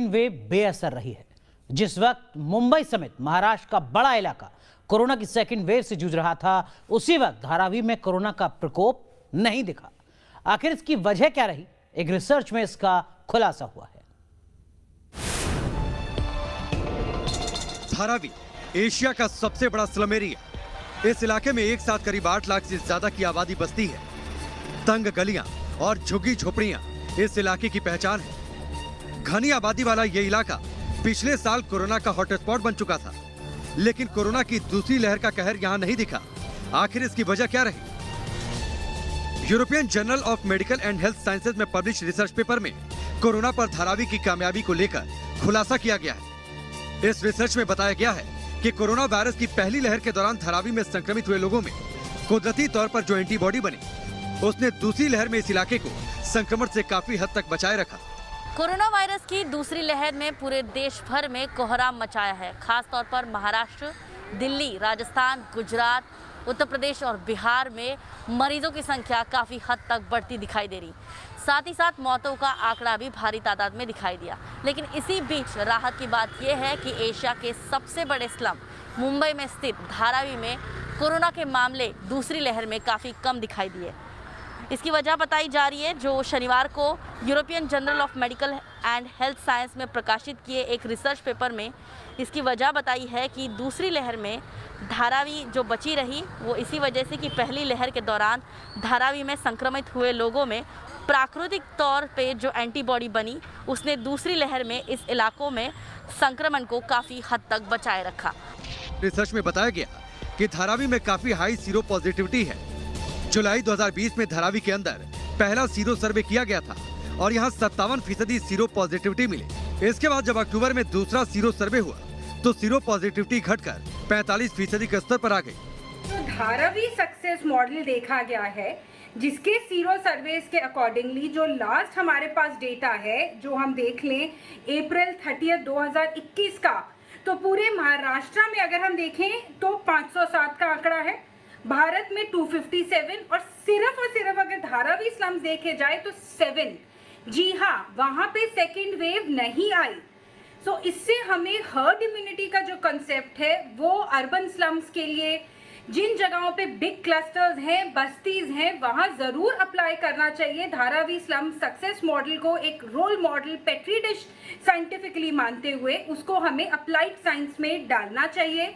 Wave बेअसर रही है। जिस वक्त मुंबई समेत महाराष्ट्र का बड़ा इलाका कोरोना की सेकेंड वेव से जूझ रहा था, उसी वक्त धारावी में कोरोना का प्रकोप नहीं दिखा। आखिर इसकी वजह क्या रही? एक रिसर्च में इसका खुलासा हुआ है। धारावी एशिया का सबसे बड़ा स्लम एरिया। इस इलाके में एक साथ करीब 8 लाख से ज्यादा की आबादी बसती है। तंग गलियां और झुग्गी झोपड़ियां इस इलाके की पहचान है। घनी आबादी वाला ये इलाका पिछले साल कोरोना का हॉटस्पॉट बन चुका था, लेकिन कोरोना की दूसरी लहर का कहर यहाँ नहीं दिखा। आखिर इसकी वजह क्या रही? European journal of medical and health sciences में पब्लिश रिसर्च पेपर में कोरोना पर धारावी की कामयाबी को लेकर खुलासा किया गया है। इस रिसर्च में बताया गया है कि कोरोना वायरस की पहली लहर के दौरान धारावी में संक्रमित हुए लोगों में कुदरती तौर पर जो एंटीबॉडी बनी, उसने दूसरी लहर में इस इलाके को संक्रमण से काफी हद तक बचाए रखा। कोरोना वायरस की दूसरी लहर में पूरे देश भर में कोहराम मचाया है। खास तौर पर महाराष्ट्र, दिल्ली, राजस्थान, गुजरात, उत्तर प्रदेश और बिहार में मरीजों की संख्या काफ़ी हद तक बढ़ती दिखाई दे रही। साथ ही साथ मौतों का आंकड़ा भी भारी तादाद में दिखाई दिया। लेकिन इसी बीच राहत की बात यह है कि एशिया के सबसे बड़े स्लम मुंबई में स्थित धारावी में कोरोना के मामले दूसरी लहर में काफ़ी कम दिखाई दिए। इसकी वजह बताई जा रही है, जो शनिवार को European journal of medical and health science में प्रकाशित किए एक रिसर्च पेपर में इसकी वजह बताई है कि दूसरी लहर में धारावी जो बची रही वो इसी वजह से कि पहली लहर के दौरान धारावी में संक्रमित हुए लोगों में प्राकृतिक तौर पे जो एंटीबॉडी बनी, उसने दूसरी लहर में इस इलाकों में संक्रमण को काफ़ी हद तक बचाए रखा। रिसर्च में बताया गया कि धारावी में काफी हाई सीरो पॉजिटिविटी है। जुलाई 2020 में धारावी के अंदर पहला सीरो सर्वे किया गया था और यहाँ 57% सीरो पॉजिटिविटी मिली। इसके बाद जब अक्टूबर में दूसरा सीरो सर्वे हुआ तो सीरो पॉजिटिविटी घटकर 45% के स्तर पर आ गई। तो धारावी सक्सेस मॉडल देखा गया है, जिसके सीरो सर्वेस के अकॉर्डिंगली जो लास्ट हमारे पास डेटा है, जो हम देख लें अप्रैल 30 2021 का, तो पूरे महाराष्ट्र में अगर हम देखें तो 507 का आंकड़ा है, भारत में 257 और सिर्फ अगर धारावी स्लम्स देखे जाए तो 7। जी हाँ, वहाँ पे सेकेंड वेव नहीं आई। सो इससे हमें हर्ड इम्यूनिटी का जो कंसेप्ट है वो अर्बन स्लम्स के लिए, जिन जगहों पे बिग क्लस्टर्स हैं, बस्तीज हैं, वहाँ ज़रूर अप्लाई करना चाहिए। धारावी स्लम सक्सेस मॉडल को एक role model, petri dish scientifically मानते हुए उसको हमें अप्लाइड साइंस में डालना चाहिए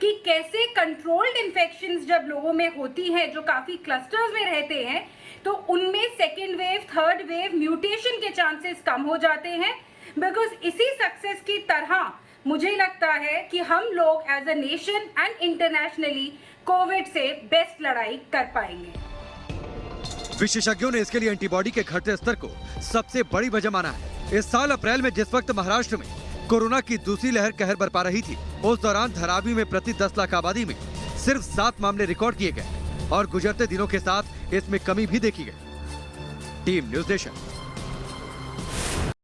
कि कैसे कंट्रोल्ड इन्फेक्शंस जब लोगों में होती है, जो काफ़ी क्लस्टर्स में रहते हैं, तो उनमें second wave, third wave, mutation के चांसेस कम हो जाते हैं। बिकॉज इसी सक्सेस की तरह मुझे लगता है कि हम लोग as a nation and internationally Covid से बेस्ट लड़ाई कर पाएंगे। विशेषज्ञों ने इसके लिए एंटीबॉडी के घटते स्तर को सबसे बड़ी वजह माना है। इस साल अप्रैल में जिस वक्त महाराष्ट्र में कोरोना की दूसरी लहर कहर बरपा रही थी, उस दौरान धारावी में प्रति 10 लाख आबादी में सिर्फ 7 मामले रिकॉर्ड किए गए और गुजरते दिनों के साथ इसमें कमी भी देखी गई। Team news nation.